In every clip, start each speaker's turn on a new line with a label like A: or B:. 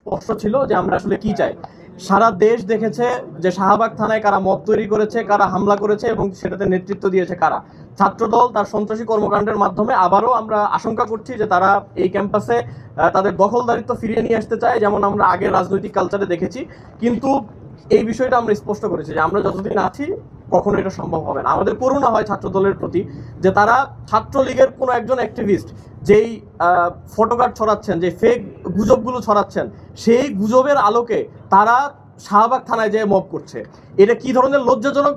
A: স্পষ্ট ছিল যে আমরা আসলে কি চাই। সারা দেশ দেখেছে যে শাহবাগ থানায় কারা মব তৈরি করেছে, কারা হামলা করেছে এবং সেটাতে নেতৃত্ব দিয়েছে কারা। ছাত্রদল তার সন্ত্রাসী কর্মকাণ্ডের মাধ্যমে আবারও আমরা আশঙ্কা করছি যে তারা এই ক্যাম্পাসে তাদের দখলদারিত্ব ফিরিয়ে নিয়ে আসতে চায়, যেমন আমরা আগের রাজনৈতিক কালচারে দেখেছি। কিন্তু এই বিষয়টা আমরা স্পষ্ট করেছি যে আমরা যতদিন আছি কখনো এটা সম্ভব হবে না। আমাদের করুণা হয় ছাত্রদলের প্রতি যে তারা ছাত্রলীগের কোনো একজন অ্যাক্টিভিস্ট যেই ফটোকার্ড ছড়াচ্ছেন, যে ফেক গুজবগুলো ছড়াচ্ছেন, সেই গুজবের আলোকে তারা শাহবাগ থানায় যেয়ে মব করছে। এটা কি ধরনের লজ্জাজনক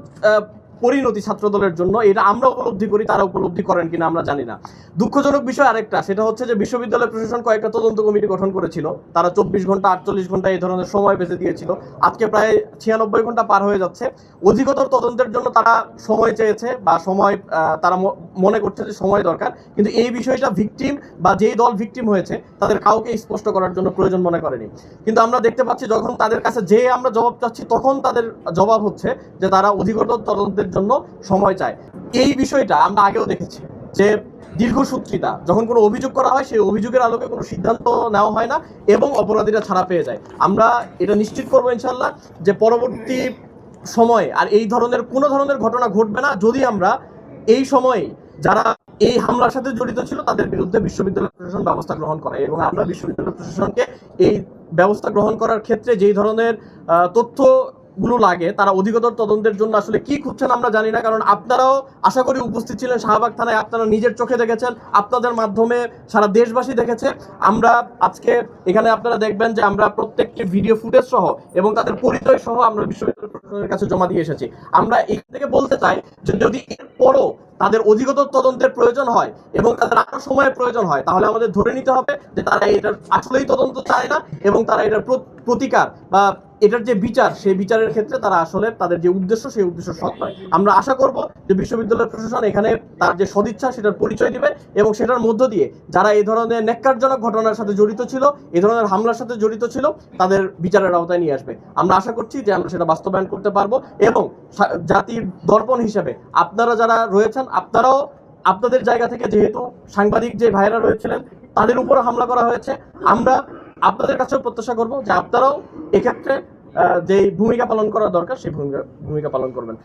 A: পরিণতি ছাত্রদলের জন্য, এটা আমরা উপলব্ধি করি, তারা উপলব্ধি করেন কিনা আমরা জানি না। দুঃখজনক বিষয় আরেকটা, সেটা হচ্ছে যে বিশ্ববিদ্যালয় প্রশাসন কয়েকটা তদন্ত কমিটি গঠন করেছিল। তারা 24 ঘন্টা 48 ঘন্টা এই ধরনের সময় বেঁচে দিয়েছিল। আজকে প্রায় 96 ঘন্টা পার হয়ে যাচ্ছে। অধিকতর তদন্তের জন্য তারা সময় চেয়েছে বা সময় তারা মনে করছে যে সময় দরকার, কিন্তু এই বিষয়টা ভিকটিম বা যেই দল ভিকটিম হয়েছে তাদের কাউকে স্পষ্ট করার জন্য প্রয়োজন মনে করেনি। কিন্তু আমরা দেখতে পাচ্ছি যখন তাদের কাছে যে আমরা জবাব চাচ্ছি তখন তাদের জবাব হচ্ছে যে তারা অধিকতর তদন্তের জন্য সময় চায়। এই বিষয়টা আমরা আগেও দেখেছি যে দীর্ঘসূত্রিতা, যখন কোনো অভিযোগ করা হয় সেই অভিযোগের আলোকে কোনো সিদ্ধান্ত নেওয়া হয় না এবং অপরাধীরা ছাড়া পেয়ে যায়। আমরা এটা নিশ্চিত করবো ইনশাল্লাহ যে পরবর্তী সময়ে আর এই ধরনের কোনো ধরনের ঘটনা ঘটবে না, যদি আমরা এই সময়ে যারা এই হামলার সাথে জড়িত ছিল তাদের বিরুদ্ধে বিশ্ববিদ্যালয় প্রশাসন ব্যবস্থা গ্রহণ করে। এবং আমরা বিশ্ববিদ্যালয় প্রশাসনকে এই ব্যবস্থা গ্রহণ করার ক্ষেত্রে যেই ধরনের তথ্যগুলো লাগে, তারা অধিকতর তদন্তের জন্য আসলে কি খুঁজছেন আমরা জানি না, কারণ আপনারাও আশা করি উপস্থিত ছিলেন শাহবাগ থানায়, আপনারা নিজের চোখে দেখেছেন, আপনাদের মাধ্যমে সারা দেশবাসী দেখেছে। আমরা আজকে এখানে আপনারা দেখবেন যে আমরা প্রত্যেকটি ভিডিও ফুটেজ সহ এবং তাদের পরিচয় সহ আমরা বিশ্ববিদ্যালয় প্রশাসনের কাছে জমা দিয়ে এসেছি। আমরা এখান থেকে বলতে চাই যে যদি এরপরও তাদের অধিকতর তদন্তের প্রয়োজন হয় এবং তাদের আরো সময়ের প্রয়োজন হয়, তাহলে আমাদের ধরে নিতে হবে যে তারা এটার আসলেই তদন্ত চায় না এবং তারা এটার প্রতিকার বা এটার যে বিচার, সেই বিচারের ক্ষেত্রে তারা আসলে তাদের যে উদ্দেশ্য সেই উদ্দেশ্য সৎ নয়। আমরা আশা করব যে বিশ্ববিদ্যালয় প্রশাসন এখানে তার যে সদিচ্ছা সেটার পরিচয় দিবে এবং সেটার মধ্য দিয়ে যারা এই ধরনের ন্যাক্কারজনক ঘটনার সাথে জড়িত ছিল, এই ধরনের হামলার সাথে জড়িত ছিল, তাদের বিচারের আওতায় নিয়ে আসবে। আমরা আশা করছি যে আমরা সেটা বাস্তবায়ন করতে পারবো এবং জাতির দর্পণ হিসেবে আপনারা যারা রয়েছেন, আপনারাও আপনাদের জায়গা থেকে, যেহেতু সাংবাদিক যে ভাইরা রয়েছিলেন তাদের উপর হামলা করা হয়েছে, আমরা আপনাদের কাছেও প্রত্যাশা করব যে আপনারাও এক্ষেত্রে যে ভূমিকা পালন করা দরকার সেই ভূমিকা পালন করবেন।